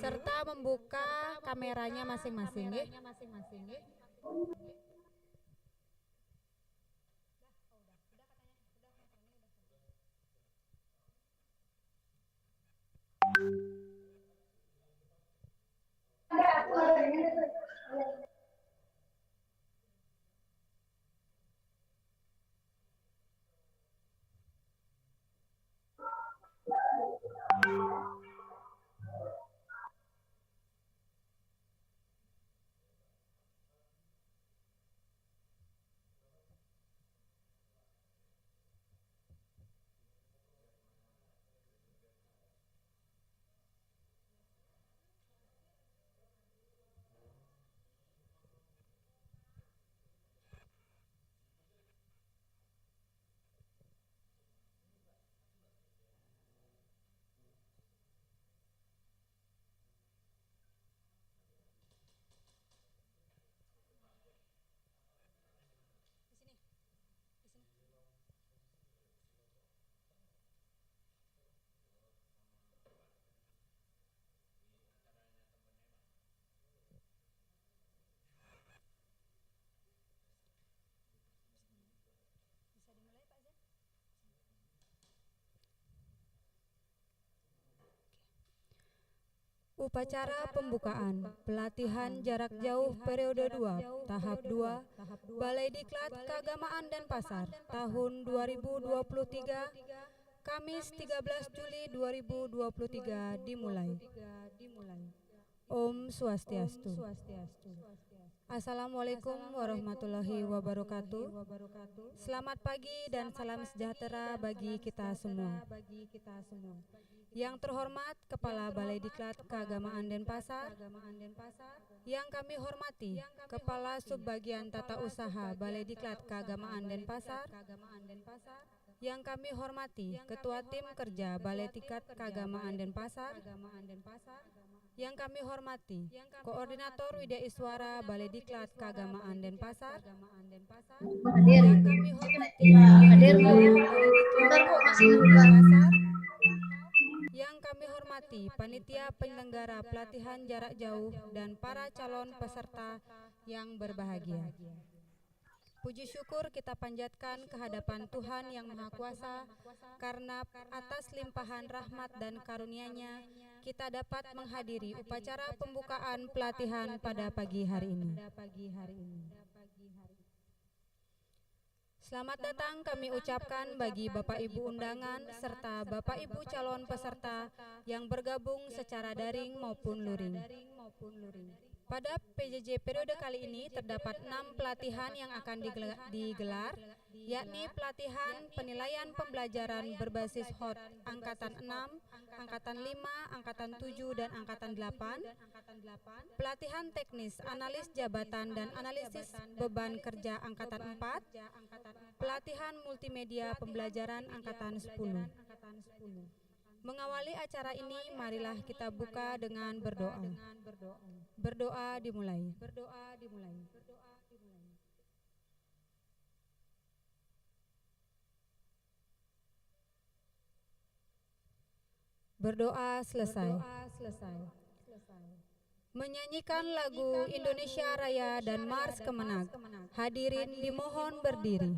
serta membuka kameranya masing-masing nggih. Upacara pembukaan pelatihan jarak jauh periode 2 tahap 2 Balai Diklat Keagamaan dan Pasar tahun 2023 Kamis 13 Juli 2023 dimulai. Om Swastiastu. Assalamualaikum warahmatullahi wabarakatuh. Selamat pagi dan salam sejahtera bagi kita semua. Yang terhormat Kepala Balai Diklat Keagamaan Denpasar, yang kami hormati Kepala Subbagian Tata Usaha Balai Diklat Keagamaan Denpasar, yang kami hormati Ketua Tim Kerja Balai Diklat Keagamaan Denpasar, yang kami hormati Koordinator Widya Iswara Balai Diklat Keagamaan Denpasar, yang kami hormati Balai Diklat Keagamaan Denpasar, yang kami hormati panitia penyelenggara pelatihan jarak jauh dan para calon peserta yang berbahagia. Puji syukur kita panjatkan kehadapan Tuhan Yang Maha Kuasa, karena atas limpahan rahmat dan karunia-Nya kita dapat menghadiri upacara pembukaan pelatihan pada pagi hari ini. Selamat datang kami ucapkan bagi Bapak Ibu undangan serta Bapak Ibu calon peserta yang bergabung secara daring maupun luring. Pada PJJ periode kali ini terdapat 6 pelatihan yang akan digelar, yakni pelatihan penilaian pembelajaran berbasis HOT Angkatan 6, Angkatan 5, Angkatan 7, dan Angkatan 8, pelatihan teknis analis jabatan dan analisis beban kerja Angkatan 4, pelatihan multimedia pembelajaran Angkatan 10. Mengawali acara ini, marilah kita buka dengan berdoa. Berdoa dimulai. Berdoa selesai. Menyanyikan lagu Indonesia Raya dan Mars Kemenang. Hadirin dimohon berdiri.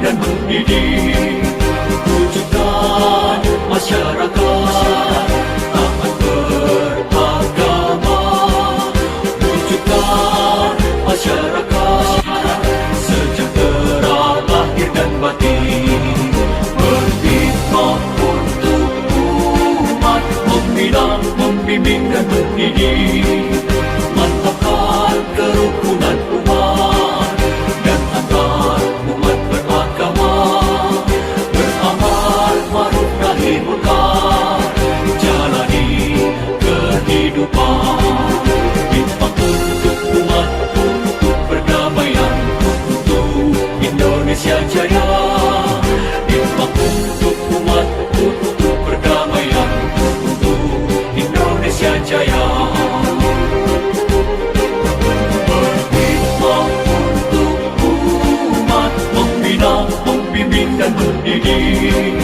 dan mendidik, wujudkan masyarakat taat beragama, wujudkan masyarakat sejahtera lahir dan batin, berkhidmat untuk umat, membina, membimbing dan mendidik, mantapkan kerukunan umat dan antar umat beragama, beramal ma'ruf nahi munkar, jalani kehidupan, khidmat untuk umat, untuk perdamaian, untuk Indonesia Jaya, khidmat untuk umat, untuk perdamaian, untuk Indonesia Jaya. Berkhidmat untuk umat, membina, membimbing dan mendidik,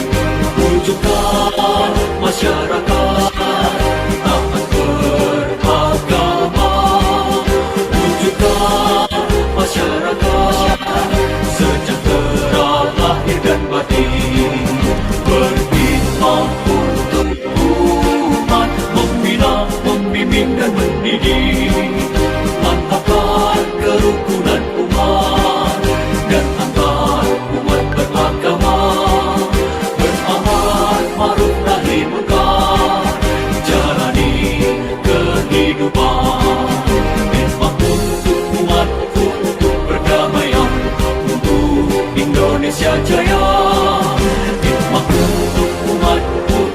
wujudkan masyarakat taat beragama, wujudkan masyarakat sejahtera lahir dan batin, berkhidmat untuk umat, membina, membimbing dan mendidik, mantapkan kerukunan umat dan antar umat beragama, beramal ma'ruf nahi munkar, jalani kehidupan, khidmat untuk umat, untuk perdamaian, untuk Indonesia Jaya, khidmat untuk umat, untuk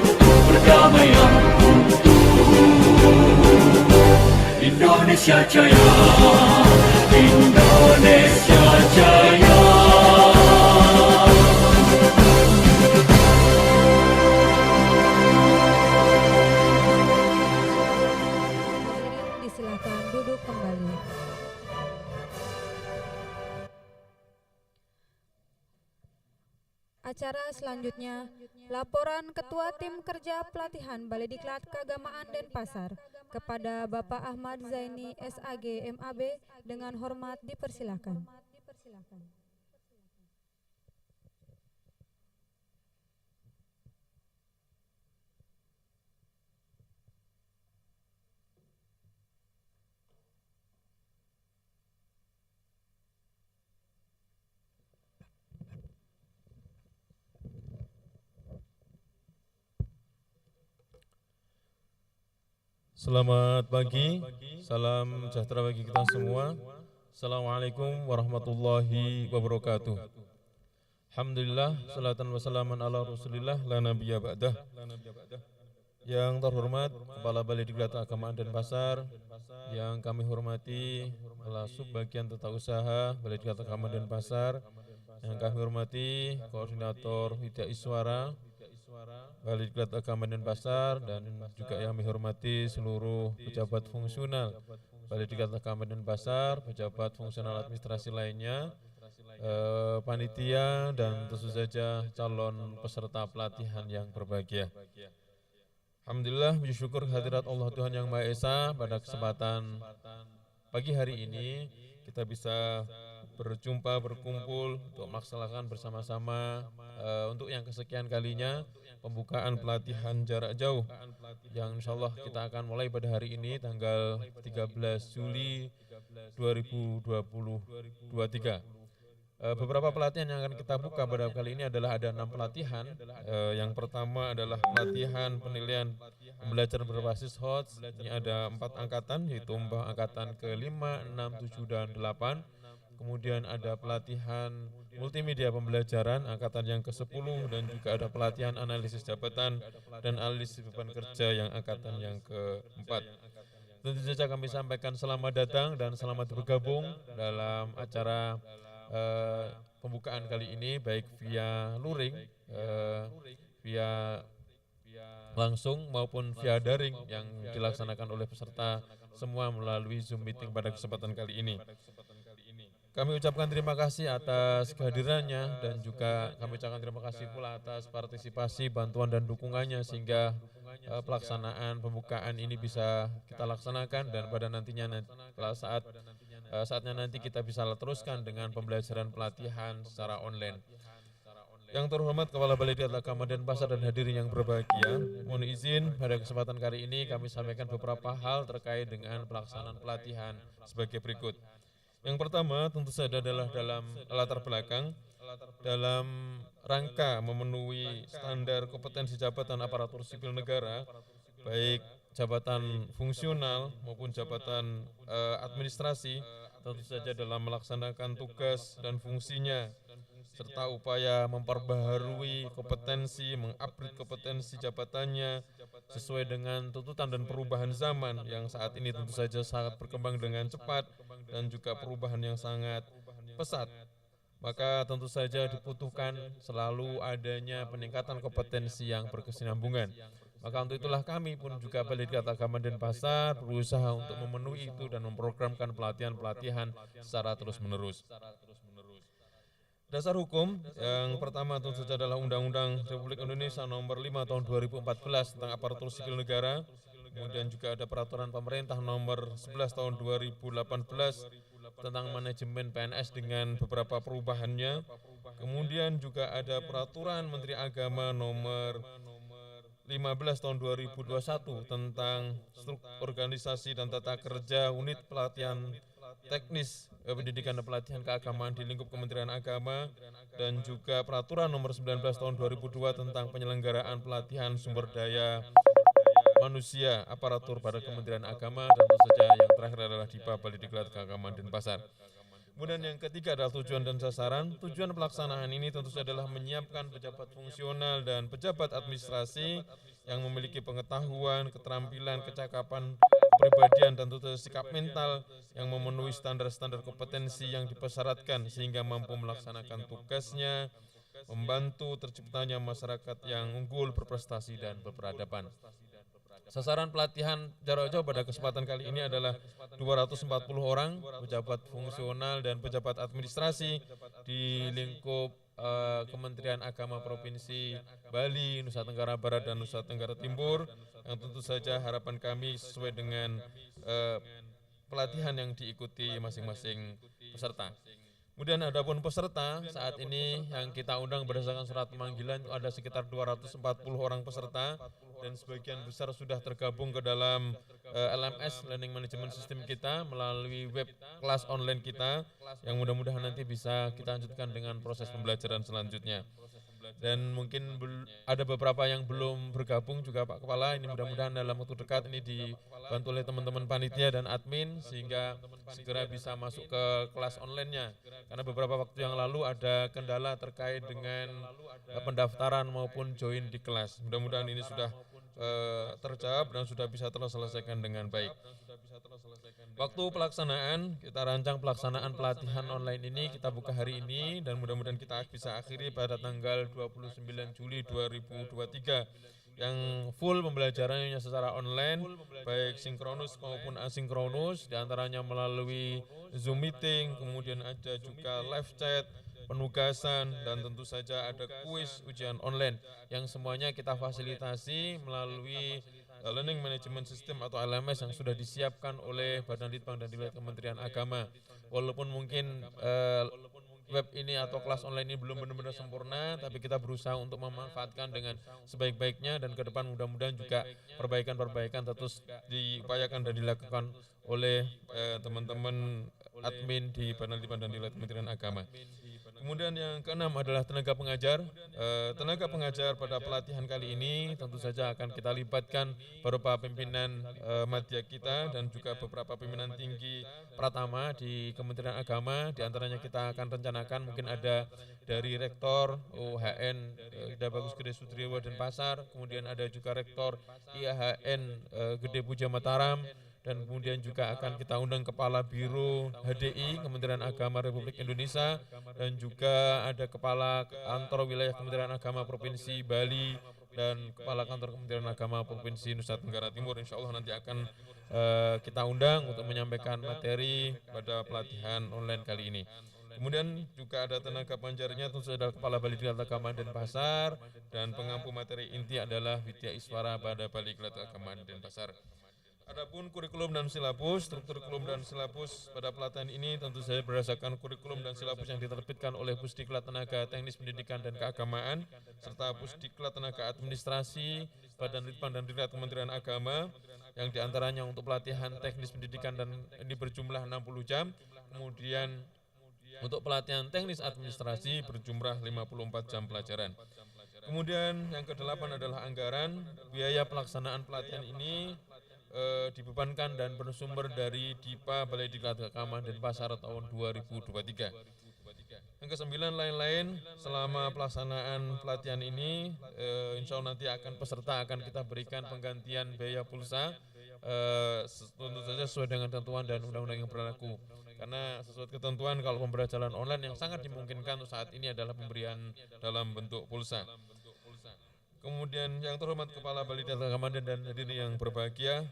perdamaian, untuk Indonesia Jaya, Indonesia Jaya. Hadirin disilakan duduk kembali. Acara selanjutnya, laporan Ketua Tim Kerja Pelatihan Balai Diklat Keagamaan Denpasar kepada Bapak Ahmad Zaini SAG MAB dengan hormat dipersilakan. Selamat pagi, salam sejahtera bagi kita semua. Assalamualaikum warahmatullahi wabarakatuh. Alhamdulillah, salatan wassalaman ala rasulillah, la nabiyya ba'dah. Yang terhormat Kepala Balai Diklat Keagamaan Denpasar, yang kami hormati Kepala Subbagian Tata Usaha Balai Diklat Keagamaan Denpasar, yang kami hormati Koordinator Widya Iswara Balai Diklat Keagamaan Denpasar, dan juga yang kami hormati seluruh pejabat fungsional Balai Diklat Keagamaan Denpasar, pejabat fungsional administrasi lainnya, panitia, dan tentu saja calon peserta pelatihan yang berbahagia. Alhamdulillah, puji syukur kehadirat Allah Tuhan Yang Maha Esa, pada kesempatan pagi hari ini kita bisa berjumpa, berkumpul untuk melaksanakan bersama-sama untuk yang kesekian kalinya pembukaan pelatihan jarak jauh yang insya Allah kita akan mulai pada hari ini tanggal 13 Juli 2023. Beberapa pelatihan yang akan kita buka pada kali ini adalah ada 6 pelatihan. Yang pertama adalah pelatihan penilaian pembelajaran berbasis HOTS. Ini ada 4 angkatan, yaitu angkatan ke-5, 6, 7, dan 8. Kemudian ada pelatihan multimedia pembelajaran angkatan yang ke-10, dan juga ada pelatihan analisis jabatan dan analisis beban kerja yang angkatan yang ke-4. Tentu saja kami sampaikan selamat datang dan selamat bergabung dalam acara pembukaan kali ini, baik via luring, via langsung maupun via daring yang dilaksanakan oleh peserta semua melalui Zoom meeting pada kesempatan kali ini. Kami ucapkan terima kasih atas kehadirannya, dan juga kami ucapkan terima kasih pula atas partisipasi, bantuan, dan dukungannya sehingga pelaksanaan pembukaan ini bisa kita laksanakan, dan pada nantinya saatnya nanti kita bisa teruskan dengan pembelajaran pelatihan secara online. Yang terhormat Kepala Balai Diklat Agama Denpasar dan hadirin yang berbahagia, mohon izin pada kesempatan kali ini kami sampaikan beberapa hal terkait dengan pelaksanaan pelatihan sebagai berikut. Yang pertama tentu saja adalah dalam latar belakang, dalam rangka memenuhi standar kompetensi jabatan aparatur sipil negara, baik jabatan fungsional maupun jabatan administrasi, tentu saja dalam melaksanakan tugas dan fungsinya, serta upaya memperbaharui kompetensi, mengupgrade kompetensi jabatannya sesuai dengan tuntutan dan perubahan zaman yang saat ini tentu saja sangat berkembang dengan cepat dan juga perubahan yang sangat pesat. Maka tentu saja dibutuhkan selalu adanya peningkatan kompetensi yang berkesinambungan. Maka untuk itulah kami pun juga Balai Diklat Agama Denpasar berusaha untuk memenuhi itu dan memprogramkan pelatihan-pelatihan secara terus-menerus. Dasar hukum yang pertama tentu saja adalah Undang-Undang Republik Indonesia Nomor 5 Tahun 2014 tentang Aparatur Sipil Negara. Kemudian juga ada Peraturan Pemerintah Nomor 11 Tahun 2018 tentang manajemen PNS dengan beberapa perubahannya. Kemudian juga ada Peraturan Menteri Agama Nomor 15 Tahun 2021 tentang struktur organisasi dan tata kerja unit pelatihan teknis pendidikan dan pelatihan keagamaan di lingkup Kementerian Agama, dan juga Peraturan Nomor 19 Tahun 2002 tentang penyelenggaraan pelatihan sumber daya manusia aparatur pada Kementerian Agama, dan tentu saja yang terakhir adalah DIPA Balai Diklat Keagamaan Denpasar. Kemudian yang ketiga adalah tujuan dan sasaran. Tujuan pelaksanaan ini tentu saja adalah menyiapkan pejabat fungsional dan pejabat administrasi yang memiliki pengetahuan, keterampilan, kecakapan, kepribadian, dan tentu saja sikap mental yang memenuhi standar-standar kompetensi yang dipersyaratkan sehingga mampu melaksanakan tugasnya, membantu terciptanya masyarakat yang unggul, berprestasi, dan berperadaban. Sasaran pelatihan jarak jauh pada kesempatan kali ini adalah 240 orang pejabat fungsional dan pejabat administrasi di lingkup Kementerian Agama Provinsi Bali, Nusa Tenggara Barat, dan Nusa Tenggara Timur, yang tentu saja harapan kami sesuai dengan pelatihan yang diikuti masing-masing peserta. Kemudian adapun peserta saat ini yang kita undang berdasarkan surat pemanggilan ada sekitar 240 orang peserta, dan sebagian besar sudah tergabung ke dalam LMS Learning Management System kita melalui web kelas online kita yang mudah-mudahan nanti bisa kita lanjutkan dengan proses pembelajaran selanjutnya. Dan mungkin ada beberapa yang belum bergabung juga Pak Kepala, ini mudah-mudahan dalam waktu dekat ini dibantu oleh teman-teman panitia dan admin sehingga segera bisa masuk ke kelas online-nya. Karena beberapa waktu yang lalu ada kendala terkait dengan pendaftaran maupun join di kelas. Mudah-mudahan ini sudah terjawab dan sudah bisa terselesaikan dengan baik. Waktu pelaksanaan, kita rancang pelaksanaan pelatihan online ini kita buka hari ini dan mudah-mudahan kita bisa akhiri pada tanggal 29 Juli 2023 yang full pembelajarannya secara online, baik sinkronus maupun asinkronus, diantaranya melalui Zoom meeting, kemudian ada juga live chat, penugasan, dan tentu saja ada kuis ujian online yang semuanya kita fasilitasi melalui Learning Management System atau LMS yang sudah disiapkan oleh Badan Litbang dan Diklat Kementerian Agama. Walaupun mungkin web ini atau kelas online ini belum benar-benar sempurna, tapi kita berusaha untuk memanfaatkan dengan sebaik-baiknya, dan ke depan mudah-mudahan juga perbaikan-perbaikan terus diupayakan dan dilakukan oleh teman-teman admin di Badan Litbang dan Diklat Kementerian Agama. Kemudian yang keenam adalah tenaga pengajar. Tenaga pengajar pada pelatihan kali ini tentu saja akan kita libatkan beberapa pimpinan madya kita dan juga beberapa pimpinan tinggi pratama di Kementerian Agama. Di antaranya kita akan rencanakan mungkin ada dari Rektor UHN Ida Bagus Gede Sutriwo Denpasar, kemudian ada juga Rektor IAHN Gede Puja Mataram, dan kemudian juga akan kita undang Kepala Biro HDI Kementerian Agama Republik Indonesia, dan juga ada Kepala Kantor Wilayah Kementerian Agama Provinsi Bali dan Kepala Kantor Kementerian Agama Provinsi Nusa Tenggara Timur. Insya Allah nanti akan kita undang untuk menyampaikan materi pada pelatihan online kali ini. Kemudian juga ada tenaga pengajarnya, tentu saja Kepala Balai Diklat Keagamaan Denpasar, dan pengampu materi inti adalah Widya Iswara pada Balai Diklat Keagamaan Denpasar. Adapun kurikulum dan silabus, struktur kurikulum dan silabus pada pelatihan ini tentu saja berdasarkan kurikulum dan silabus yang diterbitkan oleh Pusdiklat Tenaga Teknis Pendidikan dan Keagamaan serta Pusdiklat Tenaga Administrasi, Badan Litbang dan Diklat Kementerian Agama, yang diantaranya untuk pelatihan teknis pendidikan dan ini berjumlah 60 jam, kemudian untuk pelatihan teknis administrasi berjumlah 54 jam pelajaran. Kemudian yang ke-8 adalah anggaran. Biaya pelaksanaan pelatihan ini dibebankan dan bersumber dari DIPA Balai Diklat Keagamaan Denpasar tahun 2023. Yang ke-9 lain-lain, selama pelaksanaan pelatihan ini insya Allah nanti peserta akan kita berikan penggantian biaya pulsa tentu saja sesuai dengan ketentuan dan undang-undang yang berlaku. Karena sesuai ketentuan kalau pembelajaran online yang sangat dimungkinkan untuk saat ini adalah pemberian dalam bentuk pulsa. Kemudian yang terhormat Kepala Balai Diklat Keagamaan dan hadirin yang berbahagia,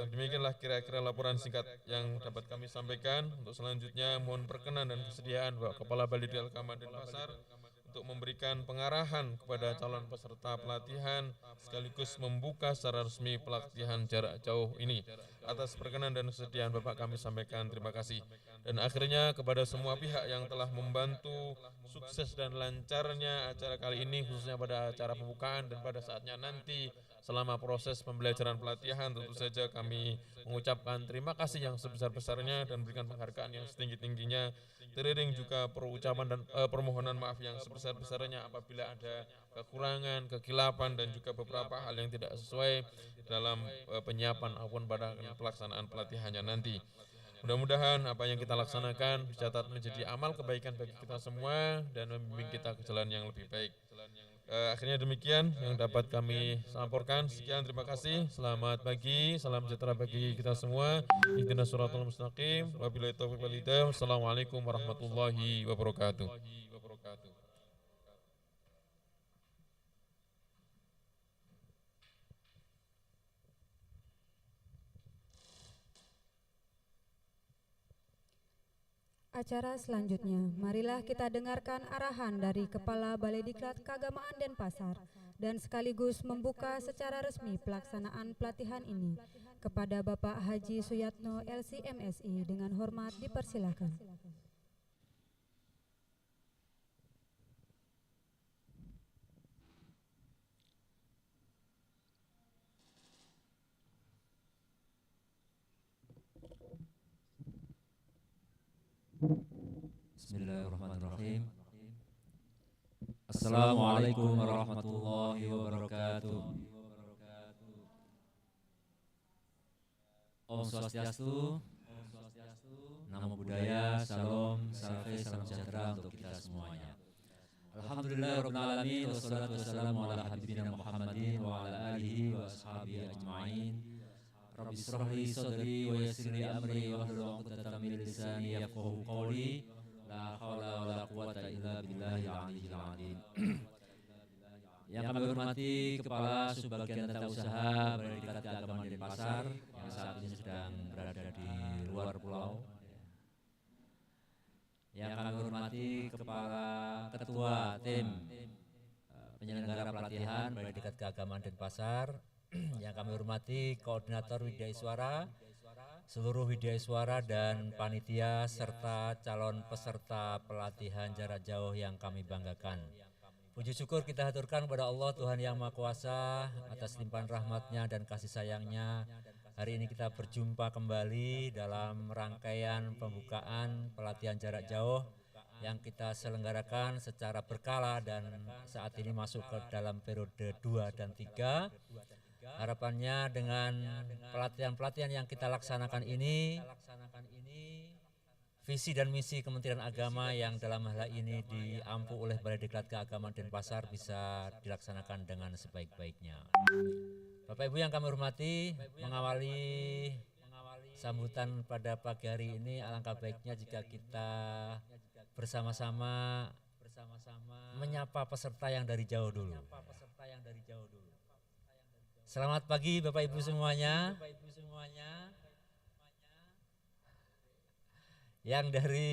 demikianlah kira-kira laporan singkat yang dapat kami sampaikan. Untuk selanjutnya mohon perkenan dan kesediaan Bapak Kepala Balai Diklat Keagamaan Denpasar untuk memberikan pengarahan kepada calon peserta pelatihan sekaligus membuka secara resmi pelatihan jarak jauh ini. Atas perkenan dan kesediaan Bapak kami sampaikan terima kasih. Dan akhirnya kepada semua pihak yang telah membantu sukses dan lancarnya acara kali ini, khususnya pada acara pembukaan dan pada saatnya nanti selama proses pembelajaran pelatihan, tentu saja kami mengucapkan terima kasih yang sebesar-besarnya dan berikan penghargaan yang setinggi-tingginya. Teriring juga perucapan dan permohonan maaf yang sebesar-besarnya apabila ada kekurangan, kekilapan dan juga beberapa hal yang tidak sesuai dalam penyiapan maupun pada pelaksanaan pelatihannya nanti. Mudah-mudahan apa yang kita laksanakan dicatat menjadi amal kebaikan bagi kita semua dan membimbing kita ke jalan yang lebih baik. Akhirnya demikian yang dapat kami laporkan. Sekian, terima kasih. Selamat pagi, salam sejahtera bagi kita semua. Ihdinas shiratal mustaqim. Wabillahi taufiq wal hidayah. Wassalamualaikum warahmatullahi wabarakatuh. Acara selanjutnya, marilah kita dengarkan arahan dari Kepala Balai Diklat Keagamaan Denpasar dan sekaligus membuka secara resmi pelaksanaan pelatihan ini. Kepada Bapak Haji Suyatno LC MSI dengan hormat dipersilakan. Bismillahirrahmanirrahim. Assalamualaikum warahmatullahi wabarakatuh. Om Swastiastu, Namo Buddhaya, Salam, Salam sejahtera untuk kita semuanya. Alhamdulillahirabbil alamin, wassalatu wassalamu ala habibina Muhammadin wa ala alihi wa ashabihi ajma'in. Rabbi shrah li sadri wa yassir li amri wahlul 'uqdatam min lisani yafqahu qawli. La haula wala quwwata illa billahil aliyyil azim. Yang kami hormati Kepala Subbagian Tata Usaha Balai Diklat Keagamaan Denpasar yang saat ini sedang berada di luar pulau. Yang kami hormati Kepala Ketua Tim Penyelenggara Pelatihan Balai Diklat Keagamaan Denpasar. Yang kami hormati Koordinator Widya Iswara, seluruh Widya Iswara dan panitia serta calon peserta pelatihan jarak jauh yang kami banggakan. Puji syukur kita haturkan kepada Allah Tuhan Yang Maha Kuasa atas limpahan rahmatnya dan kasih sayangnya. Hari ini kita berjumpa kembali dalam rangkaian pembukaan pelatihan jarak jauh yang kita selenggarakan secara berkala dan saat ini masuk ke dalam periode 2 dan 3. Harapannya dengan pelatihan-pelatihan yang kita laksanakan ini, visi dan misi Kementerian Agama yang dalam hal ini diampu oleh Balai Diklat Keagamaan Denpasar bisa dilaksanakan dengan sebaik-baiknya. Bapak Ibu yang kami hormati, mengawali sambutan pada pagi hari ini, alangkah baiknya jika kita bersama-sama menyapa peserta yang dari jauh dulu. Selamat pagi Bapak Ibu semuanya. Yang dari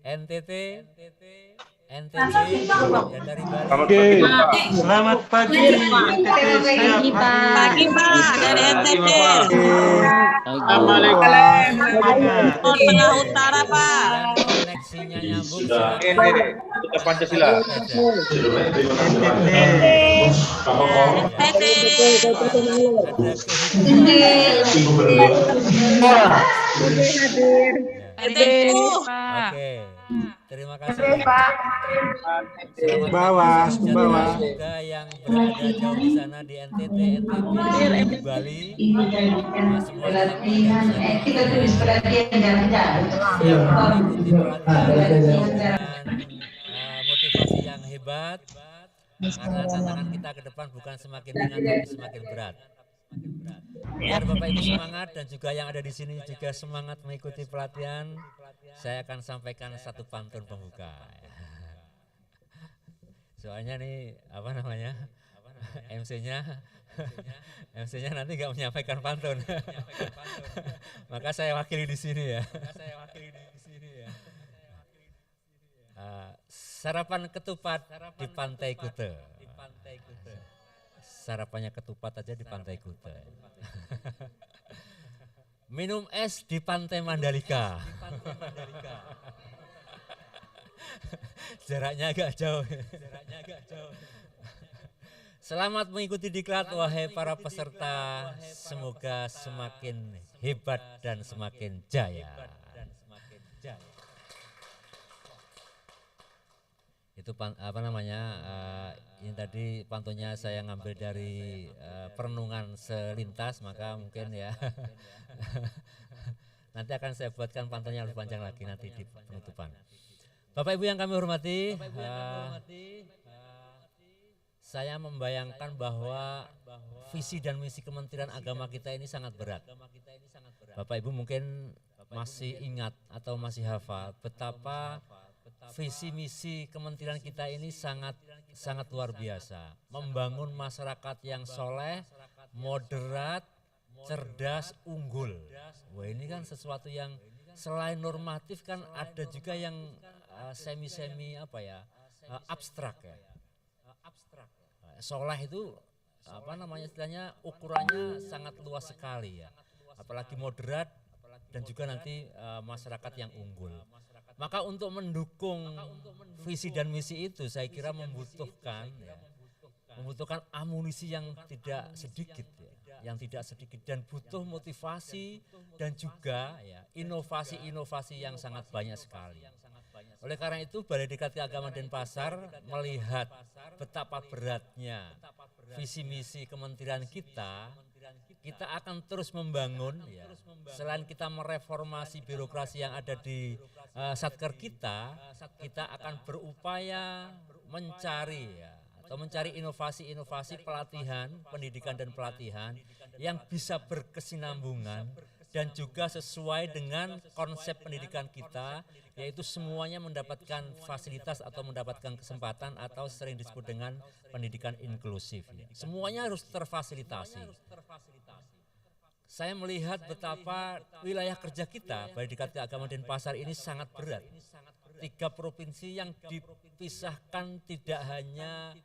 NTT, NTT dan dari Bali. Oke. Selamat pagi. Pagi, Pak. Pagi, Pak, dari NTT. Assalamualaikum. Timur Tengah Utara, Pak. Dan koneksinya nyambung. Kita Pancasila. NTT. NTT. Oke. Terima kasih. Selamat Bawah, pagi, bawah. semoga yang berada jauh di sana di NTT, NTB, di Bali, semua dalam keadaan sehat. Siap mengikuti pelatihan dengan motivasi yang hebat, karena tantangan kita ke depan bukan semakin ringan tapi semakin berat. Biar Bapak Ibu semangat dan juga yang ada di sini juga semangat mengikuti pelatihan, saya akan sampaikan satu pantun pembuka. Soalnya nih apa namanya MC-nya nanti nggak menyampaikan pantun, maka saya wakili di sini ya. Sarapan ketupat di Pantai Kuta. Sarapannya ketupat aja di Pantai Kuta. Minum es di Pantai Mandalika. Jaraknya agak jauh. Selamat mengikuti diklat wahai para peserta. Semoga semakin hebat dan semakin jaya. Itu apa namanya, ini tadi pantunnya saya ngambil dari perenungan selintas, maka mungkin ya nanti akan saya buatkan pantunnya lebih panjang lagi nanti di penutupan. Bapak Ibu yang kami hormati, saya membayangkan bahwa visi dan misi Kementerian Agama kita ini sangat berat. Bapak Ibu mungkin masih ingat atau masih hafal betapa visi misi kementerian kita ini sangat luar biasa. Membangun masyarakat yang soleh, moderat, cerdas, unggul. Wah, ini kan sesuatu yang selain normatif kan ada juga yang semi apa ya, abstrak ya. Soleh itu apa namanya istilahnya, ukurannya sangat luas sekali ya. Apalagi moderat dan juga nanti masyarakat yang unggul. Maka untuk mendukung visi dan misi itu saya kira membutuhkan amunisi yang tidak sedikit dan butuh motivasi dan juga ya inovasi-inovasi yang sangat banyak sekali. Oleh karena itu Balai Diklat Keagamaan Denpasar melihat betapa beratnya visi misi kementerian kita akan terus membangun ya. Selain kita mereformasi birokrasi yang ada di Satker kita akan berupaya mencari inovasi-inovasi pelatihan, pendidikan dan pelatihan yang bisa berkesinambungan dan juga sesuai dengan konsep pendidikan kita, yaitu semuanya mendapatkan fasilitas atau mendapatkan kesempatan atau sering disebut dengan pendidikan inklusif. Semuanya harus terfasilitasi. Saya melihat betapa wilayah kerja kita, Balai Diklat Keagamaan Denpasar ini sangat berat. 3 provinsi yang dipisahkan tidak hanya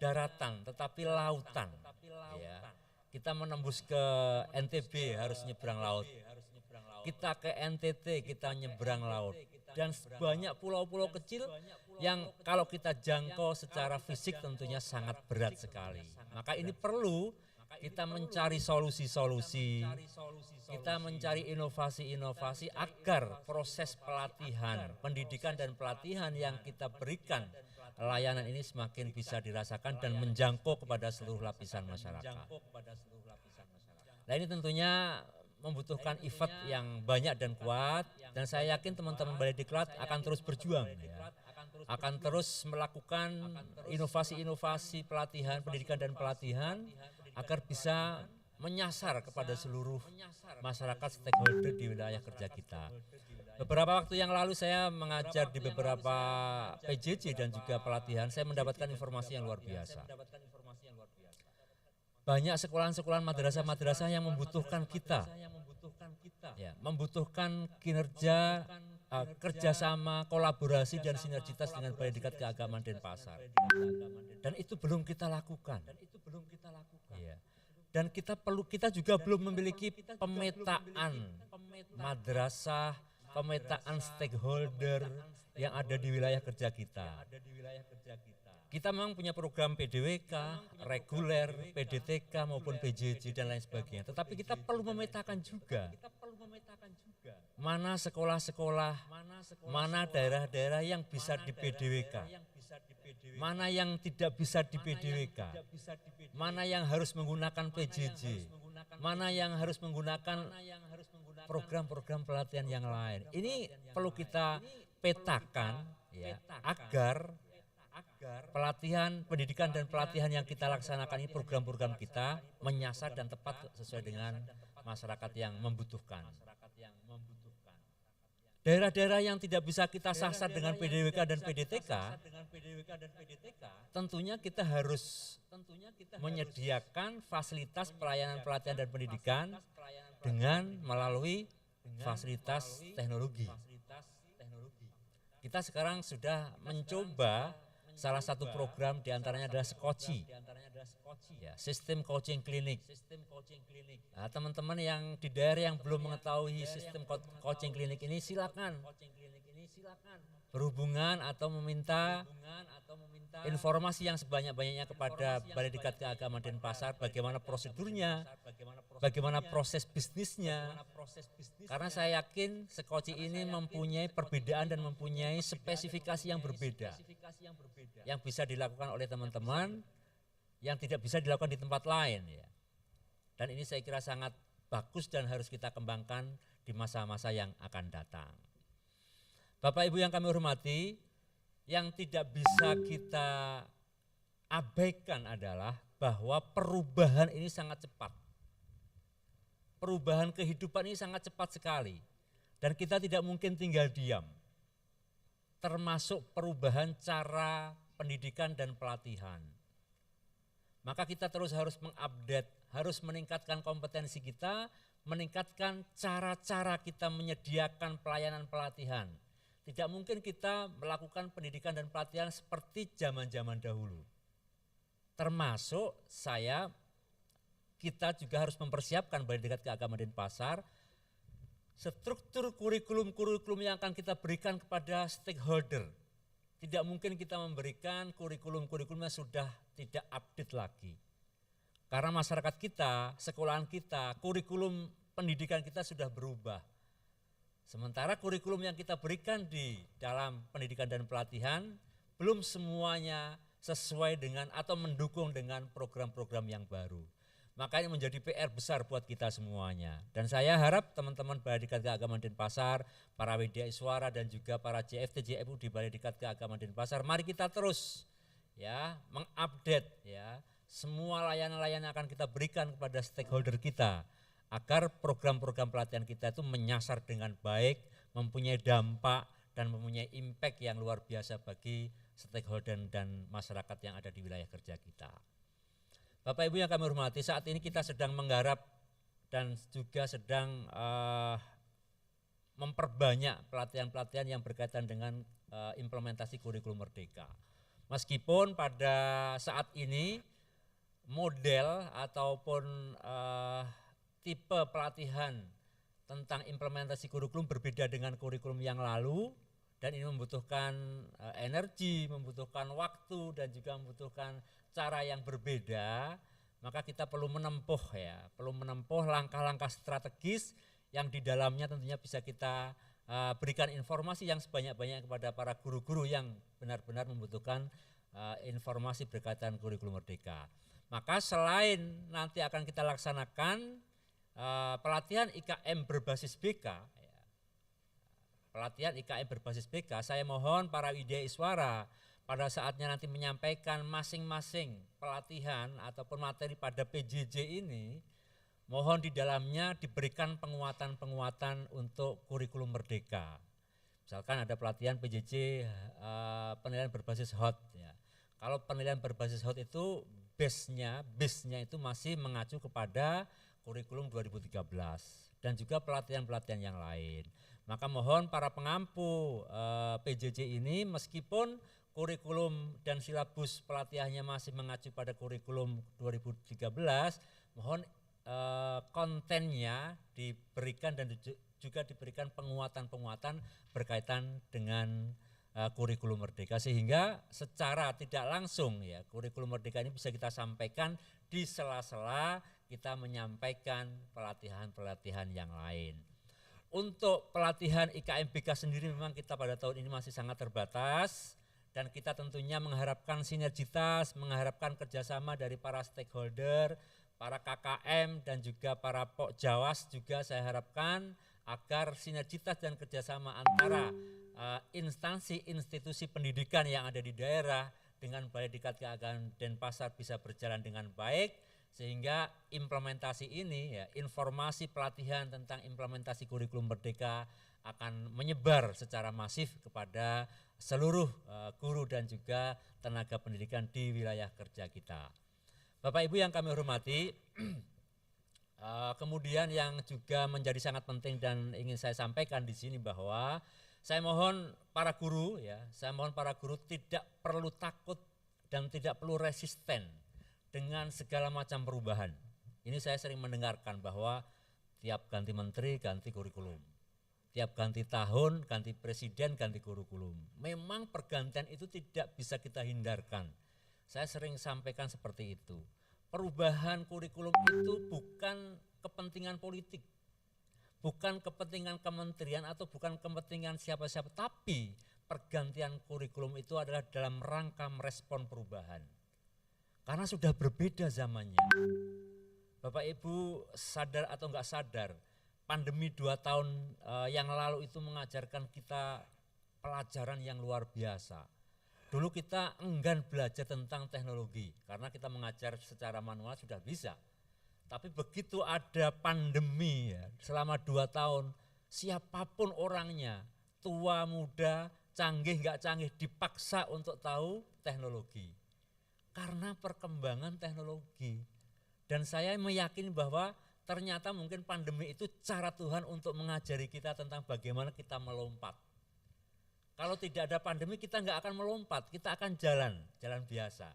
daratan, tetapi lautan. Ya. Kita menembus ke NTB harus nyebrang laut. Kita ke NTT kita nyebrang laut. Dan banyak pulau-pulau kecil yang kalau kita jangkau secara fisik tentunya sangat berat sekali. Maka ini perlu kita mencari solusi-solusi, kita mencari inovasi-inovasi agar proses pelatihan, pendidikan dan pelatihan yang kita berikan layanan ini semakin bisa dirasakan dan menjangkau kepada seluruh lapisan masyarakat. Nah, ini tentunya membutuhkan effort yang banyak dan kuat, dan saya yakin teman-teman Balai Diklat akan terus berjuang ya. Akan terus melakukan inovasi-inovasi pelatihan, pendidikan dan pelatihan agar bisa menyasar kepada seluruh masyarakat stakeholder di wilayah kerja kita. Beberapa waktu yang lalu saya mengajar di beberapa PJJ dan juga pelatihan, saya mendapatkan informasi yang luar biasa. Banyak sekolah-sekolah madrasah-madrasah yang membutuhkan kita, ya, membutuhkan kinerja kerjasama, kolaborasi dan sinergitas dengan Balai Diklat Keagamaan Denpasar. Dan itu belum kita lakukan. Iya. Dan kita juga belum memiliki pemetaan madrasah, pemetaan stakeholder yang ada di wilayah kerja kita. Kita memang punya program PDWK, reguler, PDTK maupun PJJ dan lain sebagainya. Tetapi kita perlu memetakan juga mana sekolah-sekolah, mana daerah-daerah yang bisa di PDWK, mana yang tidak bisa di PDWK, mana yang harus menggunakan PJJ, mana yang harus menggunakan program-program pelatihan yang lain. Ini perlu kita petakan ya, agar pelatihan, pendidikan dan pelatihan yang kita laksanakan ini, program-program kita menyasar dan tepat sesuai dengan masyarakat yang membutuhkan. Daerah-daerah yang tidak bisa kita sasar dengan PDWK dan PDTK, tentunya kita harus menyediakan fasilitas pelayanan pelatihan dan pendidikan dengan melalui fasilitas teknologi. Kita sekarang sudah mencoba salah satu program diantaranya adalah Skoci, ya, sistem coaching klinik. Nah, teman-teman yang di daerah yang belum mengetahui sistem coaching klinik ini, silakan berhubungan atau meminta informasi yang sebanyak-banyaknya kepada Balai Diklat Keagamaan Denpasar, bagaimana prosedurnya, bagaimana proses bisnisnya. Karena saya yakin Skoci ini mempunyai perbedaan dan mempunyai spesifikasi yang berbeda, yang bisa dilakukan oleh teman-teman, yang tidak bisa dilakukan di tempat lain. Ya. Dan ini saya kira sangat bagus dan harus kita kembangkan di masa-masa yang akan datang. Bapak Ibu yang kami hormati, yang tidak bisa kita abaikan adalah bahwa perubahan ini sangat cepat. Perubahan kehidupan ini sangat cepat sekali. Dan kita tidak mungkin tinggal diam. Termasuk perubahan cara pendidikan dan pelatihan. Maka kita terus harus mengupdate, harus meningkatkan kompetensi kita, meningkatkan cara-cara kita menyediakan pelayanan pelatihan. Tidak mungkin kita melakukan pendidikan dan pelatihan seperti zaman-zaman dahulu. Termasuk kita juga harus mempersiapkan Balai Diklat Keagamaan Denpasar, struktur kurikulum-kurikulum yang akan kita berikan kepada stakeholder. Tidak mungkin kita memberikan kurikulum-kurikulum yang sudah tidak update lagi. Karena masyarakat kita, sekolahan kita, kurikulum pendidikan kita sudah berubah. Sementara kurikulum yang kita berikan di dalam pendidikan dan pelatihan belum semuanya sesuai dengan atau mendukung dengan program-program yang baru. Maka ini menjadi PR besar buat kita semuanya. Dan saya harap teman-teman Balai Diklat Keagamaan Denpasar, para Widya Iswara dan juga para JFT JFU di Balai Diklat Keagamaan Denpasar, mari kita terus ya mengupdate ya semua layanan-layanan yang akan kita berikan kepada stakeholder kita, agar program-program pelatihan kita itu menyasar dengan baik, mempunyai dampak dan mempunyai impact yang luar biasa bagi stakeholder dan masyarakat yang ada di wilayah kerja kita. Bapak Ibu yang kami hormati, saat ini kita sedang menggarap dan juga sedang memperbanyak pelatihan-pelatihan yang berkaitan dengan implementasi kurikulum merdeka. Meskipun pada saat ini model ataupun tipe pelatihan tentang implementasi kurikulum berbeda dengan kurikulum yang lalu, dan ini membutuhkan energi, membutuhkan waktu dan juga membutuhkan cara yang berbeda. Maka kita perlu menempuh langkah-langkah strategis yang di dalamnya tentunya bisa kita berikan informasi yang sebanyak-banyak kepada para guru-guru yang benar-benar membutuhkan informasi berkaitan kurikulum merdeka. Maka selain nanti akan kita laksanakan pelatihan IKM berbasis BK, saya mohon para Widya Iswara pada saatnya nanti menyampaikan masing-masing pelatihan ataupun materi pada PJJ ini, mohon di dalamnya diberikan penguatan-penguatan untuk kurikulum merdeka. Misalkan ada pelatihan PJJ penilaian berbasis HOT. Ya. Kalau penilaian berbasis HOT itu base-nya itu masih mengacu kepada kurikulum 2013 dan juga pelatihan-pelatihan yang lain. Maka mohon para pengampu PJJ ini meskipun kurikulum dan silabus pelatihannya masih mengacu pada kurikulum 2013, mohon kontennya diberikan dan juga diberikan penguatan-penguatan berkaitan dengan kurikulum Merdeka, sehingga secara tidak langsung ya kurikulum Merdeka ini bisa kita sampaikan di sela-sela kita menyampaikan pelatihan-pelatihan yang lain. Untuk pelatihan IKMBK sendiri memang kita pada tahun ini masih sangat terbatas dan kita tentunya mengharapkan sinergitas, mengharapkan kerjasama dari para stakeholder, para KKM dan juga para Pokjawas juga saya harapkan agar sinergitas dan kerjasama antara instansi institusi pendidikan yang ada di daerah dengan Balai Diklat Keagamaan Denpasar bisa berjalan dengan baik, sehingga implementasi ini ya, informasi pelatihan tentang implementasi kurikulum Merdeka akan menyebar secara masif kepada seluruh guru dan juga tenaga pendidikan di wilayah kerja kita. Bapak Ibu yang kami hormati, kemudian yang juga menjadi sangat penting dan ingin saya sampaikan di sini bahwa saya mohon para guru ya, saya mohon para guru tidak perlu takut dan tidak perlu resisten dengan segala macam perubahan. Ini saya sering mendengarkan bahwa tiap ganti menteri ganti kurikulum, tiap ganti tahun ganti presiden ganti kurikulum. Memang pergantian itu tidak bisa kita hindarkan. Saya sering sampaikan seperti itu. Perubahan kurikulum itu bukan kepentingan politik, bukan kepentingan kementerian atau bukan kepentingan siapa-siapa, tapi pergantian kurikulum itu adalah dalam rangka merespon perubahan. Karena sudah berbeda zamannya. Bapak Ibu sadar atau enggak sadar, pandemi 2 tahun yang lalu itu mengajarkan kita pelajaran yang luar biasa. Dulu kita enggan belajar tentang teknologi karena kita mengajar secara manual sudah bisa. Tapi begitu ada pandemi ya, selama 2 tahun siapapun orangnya, tua, muda, canggih, enggak canggih, dipaksa untuk tahu teknologi. Karena perkembangan teknologi. Dan saya meyakini bahwa ternyata mungkin pandemi itu cara Tuhan untuk mengajari kita tentang bagaimana kita melompat. Kalau tidak ada pandemi kita enggak akan melompat, kita akan jalan biasa.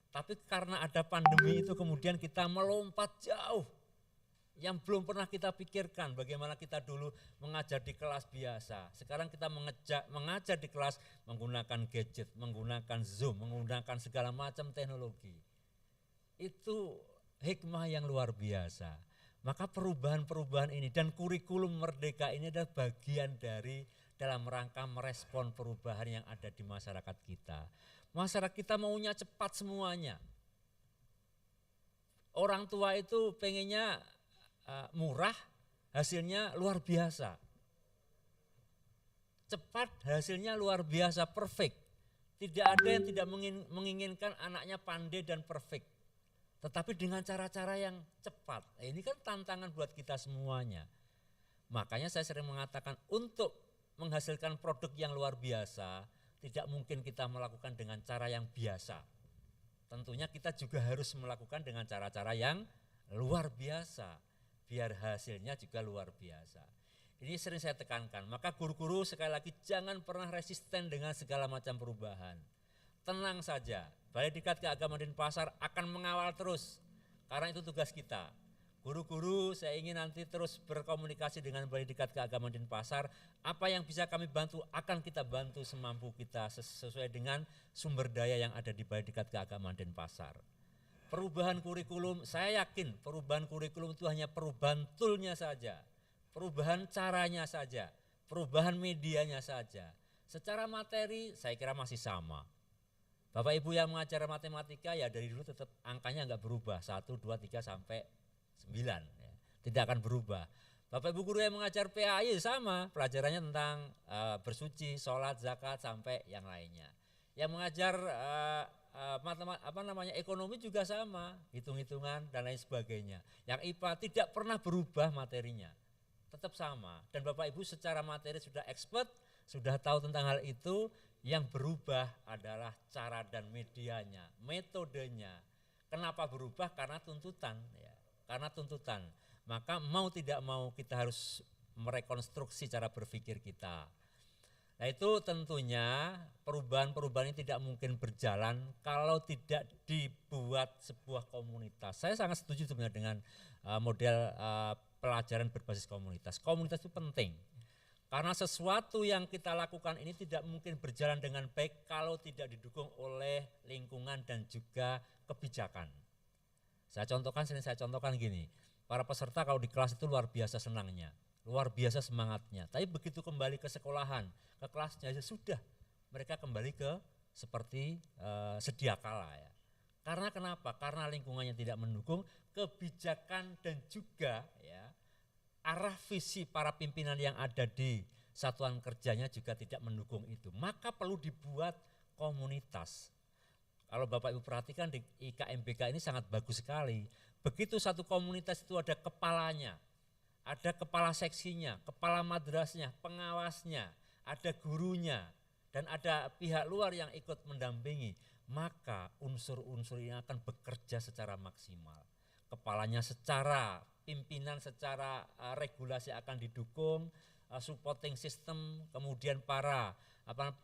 Tapi karena ada pandemi itu kemudian kita melompat jauh. Yang belum pernah kita pikirkan bagaimana kita dulu mengajar di kelas biasa. Sekarang kita mengajar di kelas menggunakan gadget, menggunakan Zoom, menggunakan segala macam teknologi. Itu hikmah yang luar biasa. Maka perubahan-perubahan ini dan kurikulum Merdeka ini adalah bagian dari dalam rangka merespon perubahan yang ada di masyarakat kita. Masyarakat kita maunya cepat semuanya. Orang tua itu pengennya murah, hasilnya luar biasa. Cepat, hasilnya luar biasa, perfect. Tidak ada yang tidak menginginkan anaknya pandai dan perfect. Tetapi dengan cara-cara yang cepat. Ini kan tantangan buat kita semuanya. Makanya saya sering mengatakan untuk menghasilkan produk yang luar biasa, tidak mungkin kita melakukan dengan cara yang biasa. Tentunya kita juga harus melakukan dengan cara-cara yang luar biasa. Biar hasilnya juga luar biasa. Ini sering saya tekankan, maka guru-guru sekali lagi jangan pernah resisten dengan segala macam perubahan. Tenang saja, Balai Diklat Keagamaan Denpasar akan mengawal terus, karena itu tugas kita. Guru-guru saya ingin nanti terus berkomunikasi dengan Balai Diklat Keagamaan Denpasar, apa yang bisa kami bantu akan kita bantu semampu kita sesuai dengan sumber daya yang ada di Balai Diklat Keagamaan Denpasar. Perubahan kurikulum, saya yakin perubahan kurikulum itu hanya perubahan toolnya saja, perubahan caranya saja, perubahan medianya saja. Secara materi saya kira masih sama. Bapak Ibu yang mengajar matematika ya dari dulu tetap angkanya enggak berubah, 1, 2, 3 sampai 9. Ya. Tidak akan berubah. Bapak Ibu guru yang mengajar PAI sama, pelajarannya tentang bersuci, sholat, zakat sampai yang lainnya. Yang mengajar ekonomi juga sama, hitung-hitungan dan lain sebagainya. Yang IPA tidak pernah berubah materinya, tetap sama. Dan Bapak Ibu secara materi sudah expert, sudah tahu tentang hal itu. Yang berubah adalah cara dan medianya, metodenya. Kenapa berubah? Karena tuntutan, ya. Karena tuntutan. Maka mau tidak mau kita harus merekonstruksi cara berpikir kita. Nah itu tentunya perubahan-perubahan ini tidak mungkin berjalan kalau tidak dibuat sebuah komunitas. Saya sangat setuju sebenarnya dengan model pelajaran berbasis komunitas. Komunitas itu penting karena sesuatu yang kita lakukan ini tidak mungkin berjalan dengan baik kalau tidak didukung oleh lingkungan dan juga kebijakan. Sering saya contohkan gini, para peserta kalau di kelas itu luar biasa senangnya, luar biasa semangatnya. Tapi begitu kembali ke sekolahan, ke kelasnya sudah mereka kembali ke seperti sedia kala ya. Karena kenapa? Karena lingkungannya tidak mendukung, kebijakan dan juga ya arah visi para pimpinan yang ada di satuan kerjanya juga tidak mendukung itu. Maka perlu dibuat komunitas. Kalau Bapak Ibu perhatikan di IKMBK ini sangat bagus sekali. Begitu satu komunitas itu ada kepalanya, ada kepala seksinya, kepala madrasahnya, pengawasnya, ada gurunya, dan ada pihak luar yang ikut mendampingi, maka unsur-unsur ini akan bekerja secara maksimal. Kepalanya secara pimpinan, secara regulasi akan didukung, supporting system, kemudian para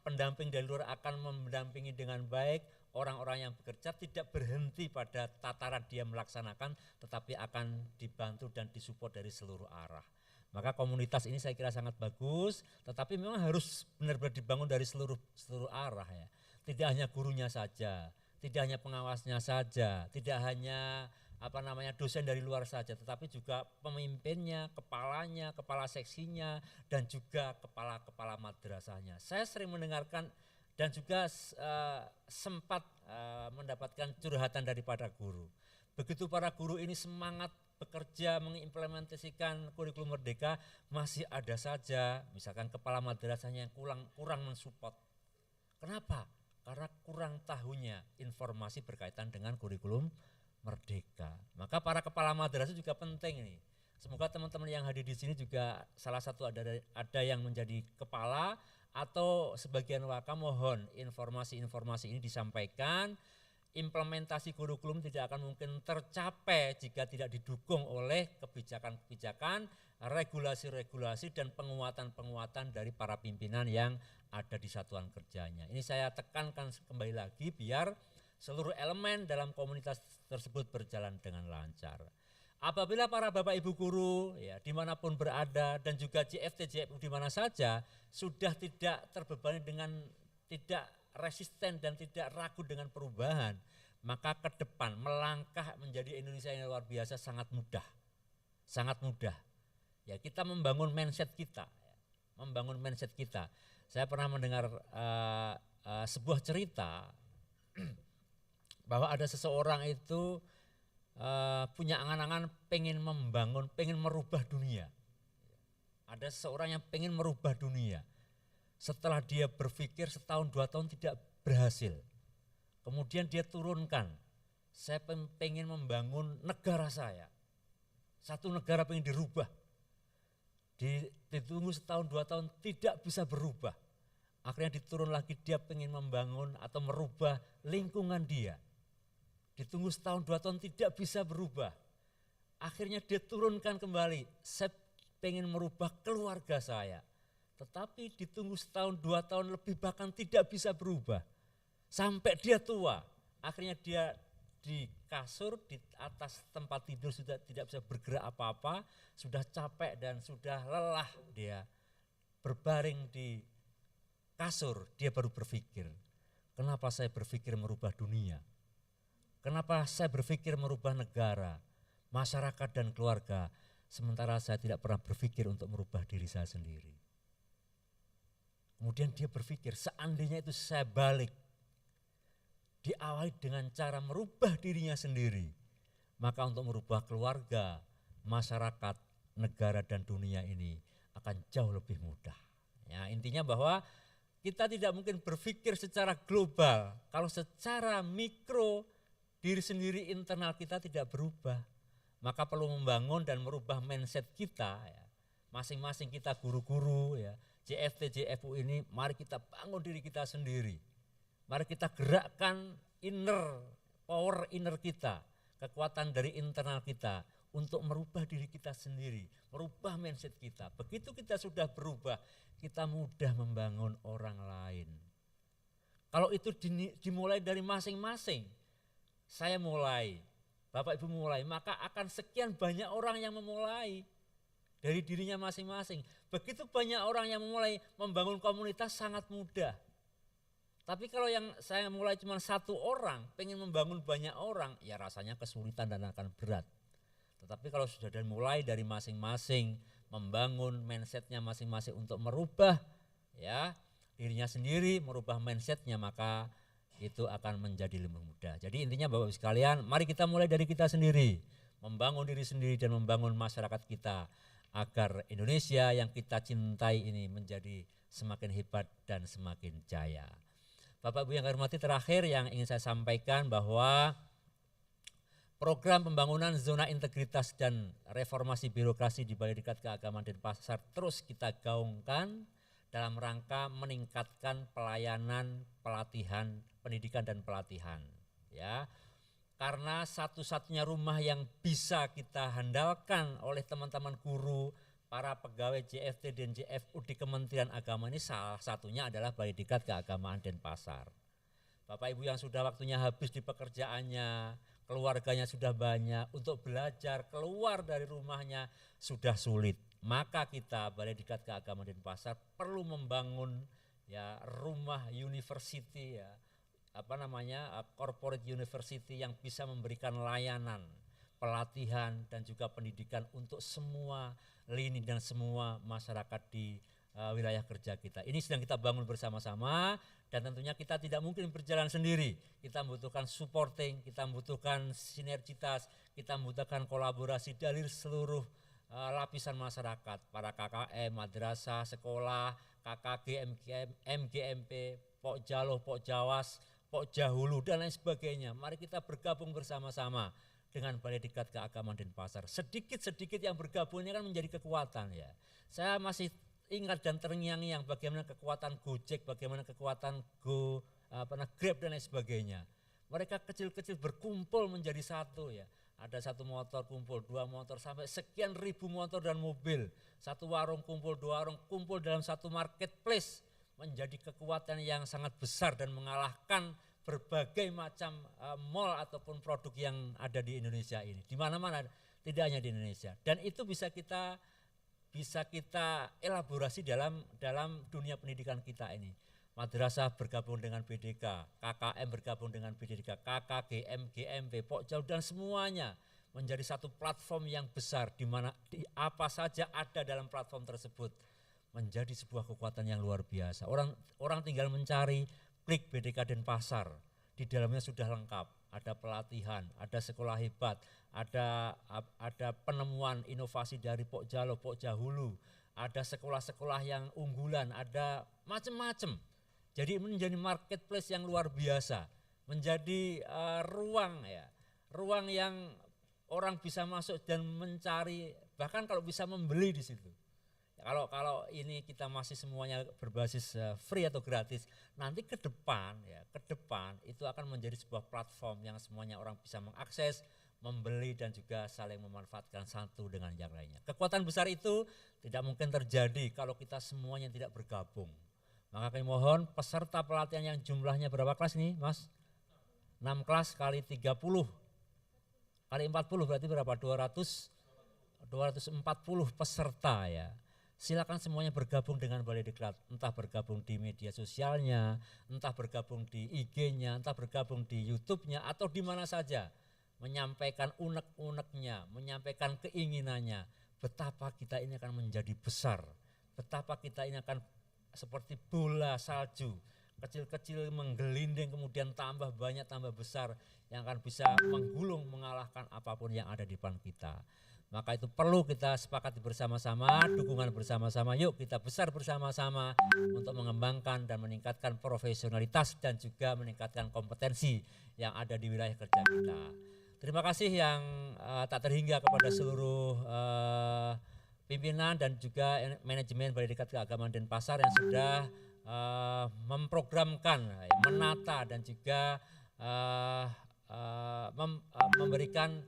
pendamping dari luar akan mendampingi dengan baik. Orang-orang yang bekerja tidak berhenti pada tataran dia melaksanakan, tetapi akan dibantu dan disupport dari seluruh arah. Maka komunitas ini saya kira sangat bagus, tetapi memang harus benar-benar dibangun dari seluruh arah ya. Tidak hanya gurunya saja, tidak hanya pengawasnya saja, tidak hanya dosen dari luar saja, tetapi juga pemimpinnya, kepalanya, kepala seksinya, dan juga kepala madrasahnya. Saya sering mendengarkan dan juga sempat mendapatkan curhatan daripada guru. Begitu para guru ini semangat bekerja mengimplementasikan kurikulum merdeka, masih ada saja misalkan kepala madrasahnya yang kurang mensupport. Kenapa? Karena kurang tahunya informasi berkaitan dengan kurikulum merdeka. Maka para kepala madrasah juga penting ini. Semoga teman-teman yang hadir di sini juga salah satu ada yang menjadi kepala atau sebagian waka, mohon informasi-informasi ini disampaikan. Implementasi kurikulum tidak akan mungkin tercapai jika tidak didukung oleh kebijakan-kebijakan, regulasi-regulasi dan penguatan-penguatan dari para pimpinan yang ada di satuan kerjanya. Ini saya tekankan kembali lagi biar seluruh elemen dalam komunitas tersebut berjalan dengan lancar. Apabila para Bapak Ibu guru ya dimanapun berada dan juga JFT JFU di mana saja sudah tidak terbebani dengan tidak resisten dan tidak ragu dengan perubahan, maka ke depan melangkah menjadi Indonesia yang luar biasa sangat mudah. Sangat mudah. Ya, kita membangun mindset kita. Saya pernah mendengar sebuah cerita bahwa ada seseorang itu punya angan-angan pengen merubah dunia. Ada seseorang yang pengen merubah dunia. Setelah dia berpikir setahun 2 tahun tidak berhasil. Kemudian dia turunkan, saya pengen membangun negara saya. Satu negara pengen dirubah. Ditunggu setahun 2 tahun tidak bisa berubah. Akhirnya diturun lagi, dia pengen membangun atau merubah lingkungan dia. Ditunggu setahun 2 tahun tidak bisa berubah. Akhirnya dia turunkan kembali, saya pengen merubah keluarga saya. Tetapi ditunggu setahun 2 tahun lebih bahkan tidak bisa berubah. Sampai dia tua, akhirnya dia di kasur, di atas tempat tidur sudah tidak bisa bergerak apa-apa, sudah capek dan sudah lelah dia. Berbaring di kasur, dia baru berpikir, kenapa saya berpikir merubah dunia? Kenapa saya berpikir merubah negara, masyarakat dan keluarga, sementara saya tidak pernah berpikir untuk merubah diri saya sendiri. Kemudian dia berpikir, seandainya itu saya balik, diawali dengan cara merubah dirinya sendiri, maka untuk merubah keluarga, masyarakat, negara dan dunia ini akan jauh lebih mudah. Ya, intinya bahwa kita tidak mungkin berpikir secara global kalau secara mikro diri sendiri internal kita tidak berubah. Maka perlu membangun dan merubah mindset kita ya. Masing-masing kita guru-guru ya, JFT, JFU ini mari kita bangun diri kita sendiri. Mari kita gerakkan power inner kita, kekuatan dari internal kita untuk merubah diri kita sendiri, merubah mindset kita. Begitu kita sudah berubah, kita mudah membangun orang lain. Kalau itu dimulai dari masing-masing, saya mulai, Bapak Ibu mulai, maka akan sekian banyak orang yang memulai dari dirinya masing-masing. Begitu banyak orang yang memulai membangun komunitas sangat mudah. Tapi kalau yang saya mulai cuma satu orang, pengen membangun banyak orang, ya rasanya kesulitan dan akan berat. Tetapi kalau sudah mulai dari masing-masing, membangun mindsetnya masing-masing untuk merubah ya dirinya sendiri, merubah mindsetnya, maka itu akan menjadi lebih mudah. Jadi intinya Bapak Ibu sekalian, mari kita mulai dari kita sendiri, membangun diri sendiri dan membangun masyarakat kita, agar Indonesia yang kita cintai ini menjadi semakin hebat dan semakin jaya. Bapak Ibu yang kami hormati, terakhir yang ingin saya sampaikan bahwa program pembangunan zona integritas dan reformasi birokrasi di Balai Diklat Keagamaan Denpasar terus kita gaungkan dalam rangka meningkatkan pelayanan, pelatihan, pendidikan dan pelatihan. Ya, karena satu-satunya rumah yang bisa kita handalkan oleh teman-teman guru, para pegawai JFT dan JFU di Kementerian Agama ini salah satunya adalah Balai Diklat Keagamaan Denpasar. Bapak Ibu yang sudah waktunya habis di pekerjaannya, keluarganya sudah banyak, untuk belajar keluar dari rumahnya sudah sulit. Maka kita Balai Diklat Keagamaan Denpasar perlu membangun ya rumah university ya, corporate university yang bisa memberikan layanan, pelatihan dan juga pendidikan untuk semua lini dan semua masyarakat di wilayah kerja kita. Ini sedang kita bangun bersama-sama dan tentunya kita tidak mungkin berjalan sendiri. Kita membutuhkan supporting, kita membutuhkan sinergitas, kita membutuhkan kolaborasi dari seluruh lapisan masyarakat, para KKM, madrasah, sekolah, KKG, MGMP, Pokjalo, Pokjawas, Pokjahulu dan lain sebagainya. Mari kita bergabung bersama-sama dengan Balai Diklat Keagamaan Denpasar. Sedikit-sedikit yang bergabung ini kan menjadi kekuatan ya. Saya masih ingat dan terngiang-ngiang bagaimana kekuatan Gojek, bagaimana kekuatan Grab dan lain sebagainya. Mereka kecil-kecil berkumpul menjadi satu ya. Ada satu motor kumpul, dua motor, sampai sekian ribu motor dan mobil. Satu warung kumpul, dua warung kumpul dalam satu marketplace. Menjadi kekuatan yang sangat besar dan mengalahkan berbagai macam mall ataupun produk yang ada di Indonesia ini. Di mana-mana, tidak hanya di Indonesia. Dan itu bisa kita elaborasi dalam dunia pendidikan kita ini. Madrasah bergabung dengan BDK, KKM bergabung dengan BDK, KKG, MGMP, Pokjal dan semuanya menjadi satu platform yang besar di mana apa saja ada dalam platform tersebut menjadi sebuah kekuatan yang luar biasa. Orang tinggal mencari, klik BDK Denpasar, di dalamnya sudah lengkap, ada pelatihan, ada sekolah hebat, ada penemuan inovasi dari Pokjalo, Pokjahulu, ada sekolah-sekolah yang unggulan, ada macam-macam. Jadi menjadi marketplace yang luar biasa, menjadi ruang yang orang bisa masuk dan mencari, bahkan kalau bisa membeli di situ. Kalau ini kita masih semuanya berbasis free atau gratis, nanti ke depan itu akan menjadi sebuah platform yang semuanya orang bisa mengakses, membeli dan juga saling memanfaatkan satu dengan yang lainnya. Kekuatan besar itu tidak mungkin terjadi kalau kita semuanya tidak bergabung. Maka kami mohon peserta pelatihan yang jumlahnya berapa kelas nih Mas? 6 kelas kali 30 kali 40 berarti berapa? 240 peserta ya. Silakan semuanya bergabung dengan Balai Diklat, entah bergabung di media sosialnya, entah bergabung di IG-nya, entah bergabung di YouTube-nya atau di mana saja, menyampaikan unek-uneknya, menyampaikan keinginannya, betapa kita ini akan menjadi besar, betapa kita ini akan seperti bola salju, kecil-kecil menggelinding kemudian tambah banyak, tambah besar, yang akan bisa menggulung, mengalahkan apapun yang ada di depan kita. Maka itu perlu kita sepakati bersama-sama, dukungan bersama-sama, yuk kita besar bersama-sama untuk mengembangkan dan meningkatkan profesionalitas dan juga meningkatkan kompetensi yang ada di wilayah kerja kita. Terima kasih yang tak terhingga kepada seluruh pimpinan dan juga manajemen Balai Diklat Keagamaan Denpasar yang sudah memprogramkan, menata dan juga memberikan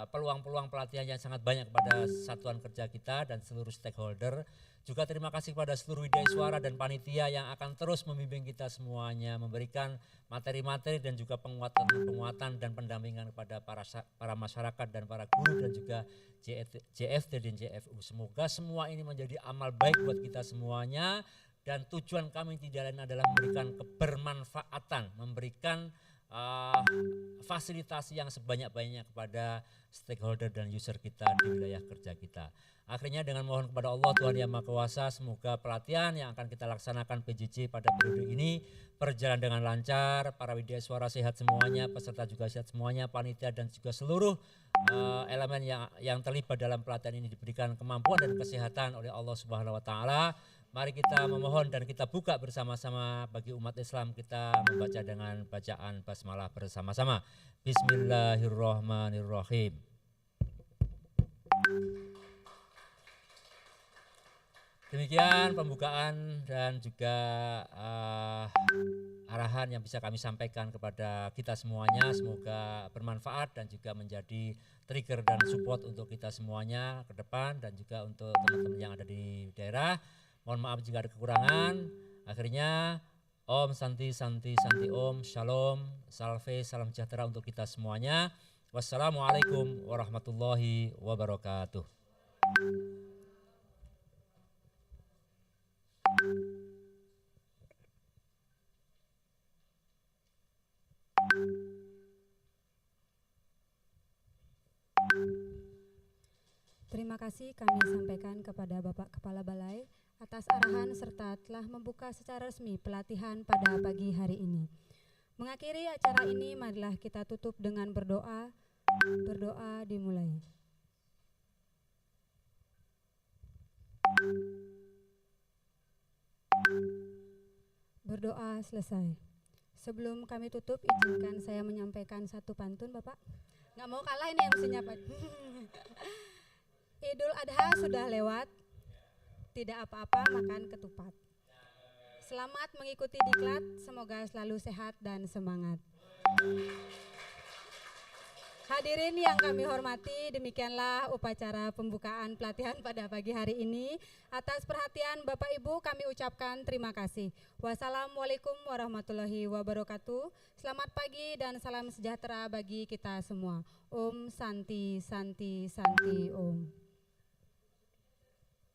peluang-peluang pelatihan yang sangat banyak kepada satuan kerja kita dan seluruh stakeholder. Juga terima kasih kepada seluruh Widya Iswara dan panitia yang akan terus membimbing kita semuanya, memberikan materi-materi dan juga penguatan dan pendampingan kepada para masyarakat dan para guru dan juga JFT dan JFU. Semoga semua ini menjadi amal baik buat kita semuanya, dan tujuan kami tidak lain adalah memberikan kebermanfaatan, memberikan fasilitasi yang sebanyak-banyaknya kepada stakeholder dan user kita di wilayah kerja kita. Akhirnya dengan mohon kepada Allah Tuhan Yang Maha Kuasa, semoga pelatihan yang akan kita laksanakan PJJ pada periode ini berjalan dengan lancar, para Widya Iswara sehat semuanya, peserta juga sehat semuanya, panitia dan juga seluruh elemen yang terlibat dalam pelatihan ini diberikan kemampuan dan kesehatan oleh Allah Subhanahu wa taala. Mari kita memohon dan kita buka bersama-sama bagi umat Islam, kita membaca dengan bacaan basmalah bersama-sama. Bismillahirrahmanirrahim. Demikian pembukaan dan juga arahan yang bisa kami sampaikan kepada kita semuanya. Semoga bermanfaat dan juga menjadi trigger dan support untuk kita semuanya ke depan dan juga untuk teman-teman yang ada di daerah. Mohon maaf jika ada kekurangan. Akhirnya Om Santi Santi Santi Om, Shalom, Salve, salam sejahtera untuk kita semuanya. Wassalamualaikum warahmatullahi wabarakatuh. Terima kasih kami sampaikan kepada Bapak Kepala Balai atas arahan serta telah membuka secara resmi pelatihan pada pagi hari ini. Mengakhiri acara ini, marilah kita tutup dengan berdoa. Berdoa dimulai. Berdoa selesai. Sebelum kami tutup, izinkan saya menyampaikan satu pantun, Bapak. Nggak mau kalah ini MC-nya, Pak. Idul Adha sudah lewat, tidak apa-apa makan ketupat. Selamat mengikuti diklat, semoga selalu sehat dan semangat. Hadirin yang kami hormati, demikianlah upacara pembukaan pelatihan pada pagi hari ini. Atas perhatian Bapak Ibu kami ucapkan terima kasih. Wassalamualaikum warahmatullahi wabarakatuh. Selamat pagi dan salam sejahtera bagi kita semua. Om Santi Santi Santi Om.